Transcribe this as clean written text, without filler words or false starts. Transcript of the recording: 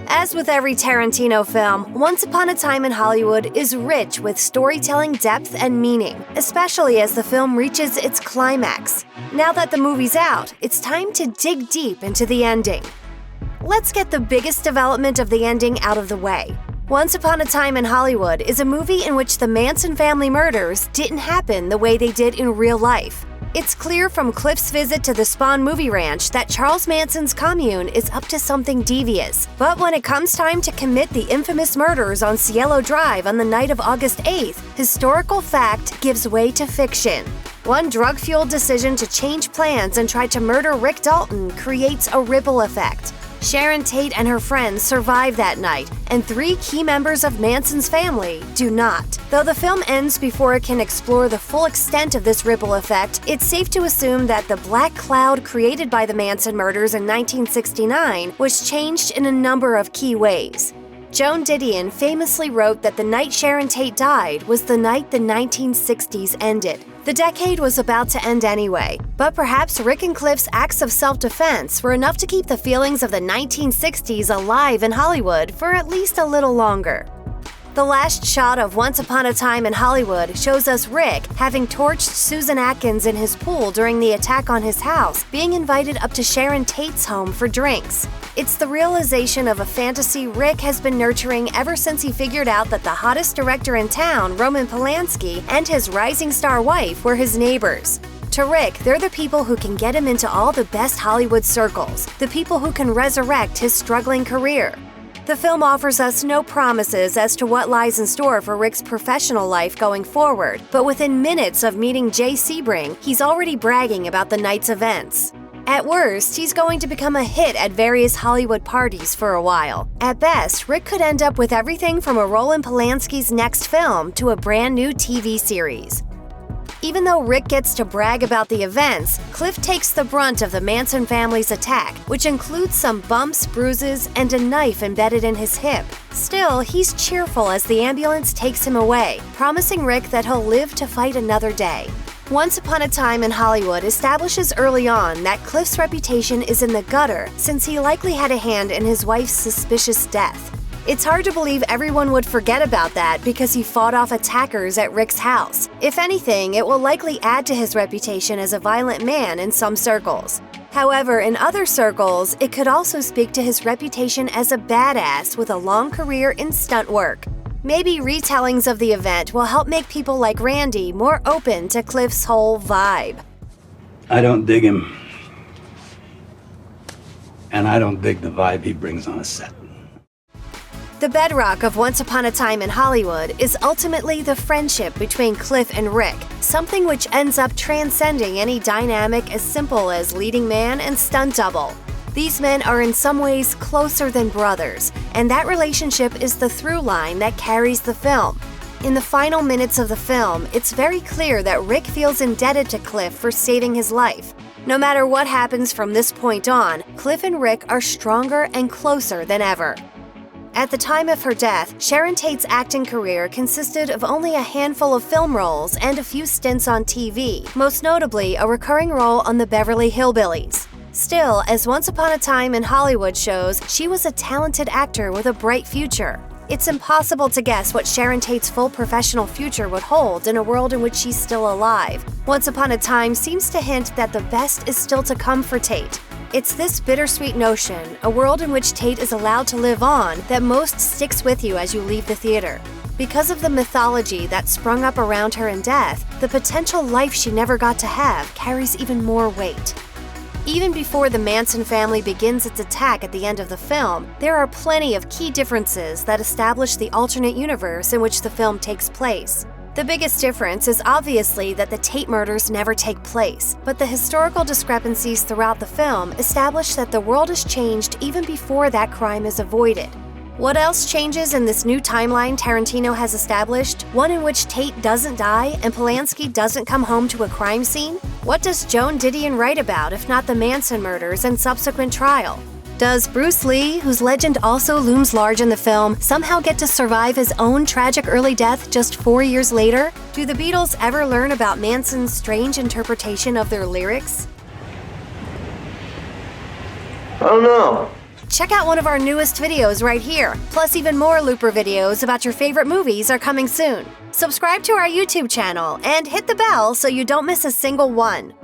As with every Tarantino film, Once Upon a Time in Hollywood is rich with storytelling depth and meaning, especially as the film reaches its climax. Now that the movie's out, it's time to dig deep into the ending. Let's get the biggest development of the ending out of the way. Once Upon a Time in Hollywood is a movie in which the Manson family murders didn't happen the way they did in real life. It's clear from Cliff's visit to the Spawn movie ranch that Charles Manson's commune is up to something devious. But when it comes time to commit the infamous murders on Cielo Drive on the night of August 8th, historical fact gives way to fiction. One drug-fueled decision to change plans and try to murder Rick Dalton creates a ripple effect. Sharon Tate and her friends survive that night, and 3 key members of Manson's family do not. Though the film ends before it can explore the full extent of this ripple effect, it's safe to assume that the black cloud created by the Manson murders in 1969 was changed in a number of key ways. Joan Didion famously wrote that the night Sharon Tate died was the night the 1960s ended. The decade was about to end anyway, but perhaps Rick and Cliff's acts of self-defense were enough to keep the feelings of the 1960s alive in Hollywood for at least a little longer. The last shot of Once Upon a Time in Hollywood shows us Rick, having torched Susan Atkins in his pool during the attack on his house, being invited up to Sharon Tate's home for drinks. It's the realization of a fantasy Rick has been nurturing ever since he figured out that the hottest director in town, Roman Polanski, and his rising star wife were his neighbors. To Rick, they're the people who can get him into all the best Hollywood circles, the people who can resurrect his struggling career. The film offers us no promises as to what lies in store for Rick's professional life going forward, but within minutes of meeting Jay Sebring, he's already bragging about the night's events. At worst, he's going to become a hit at various Hollywood parties for a while. At best, Rick could end up with everything from a role in Polanski's next film to a brand new TV series. Even though Rick gets to brag about the events, Cliff takes the brunt of the Manson family's attack, which includes some bumps, bruises, and a knife embedded in his hip. Still, he's cheerful as the ambulance takes him away, promising Rick that he'll live to fight another day. Once Upon a Time in Hollywood establishes early on that Cliff's reputation is in the gutter since he likely had a hand in his wife's suspicious death. It's hard to believe everyone would forget about that because he fought off attackers at Rick's house. If anything, it will likely add to his reputation as a violent man in some circles. However, in other circles, it could also speak to his reputation as a badass with a long career in stunt work. Maybe retellings of the event will help make people like Randy more open to Cliff's whole vibe. I don't dig him. And I don't dig the vibe he brings on a set. The bedrock of Once Upon a Time in Hollywood is ultimately the friendship between Cliff and Rick, something which ends up transcending any dynamic as simple as leading man and stunt double. These men are in some ways closer than brothers, and that relationship is the through line that carries the film. In the final minutes of the film, it's very clear that Rick feels indebted to Cliff for saving his life. No matter what happens from this point on, Cliff and Rick are stronger and closer than ever. At the time of her death, Sharon Tate's acting career consisted of only a handful of film roles and a few stints on TV, most notably a recurring role on the Beverly Hillbillies. Still, as Once Upon a Time in Hollywood shows, she was a talented actor with a bright future. It's impossible to guess what Sharon Tate's full professional future would hold in a world in which she's still alive. Once Upon a Time seems to hint that the best is still to come for Tate. It's this bittersweet notion, a world in which Tate is allowed to live on, that most sticks with you as you leave the theater. Because of the mythology that sprung up around her in death, the potential life she never got to have carries even more weight. Even before the Manson family begins its attack at the end of the film, there are plenty of key differences that establish the alternate universe in which the film takes place. The biggest difference is obviously that the Tate murders never take place, but the historical discrepancies throughout the film establish that the world has changed even before that crime is avoided. What else changes in this new timeline Tarantino has established? One in which Tate doesn't die and Polanski doesn't come home to a crime scene? What does Joan Didion write about if not the Manson murders and subsequent trial? Does Bruce Lee, whose legend also looms large in the film, somehow get to survive his own tragic early death just 4 years later? Do the Beatles ever learn about Manson's strange interpretation of their lyrics? I don't know. check out one of our newest videos right here. Plus, even more Looper videos about your favorite movies are coming soon. Subscribe to our YouTube channel and hit the bell so you don't miss a single one.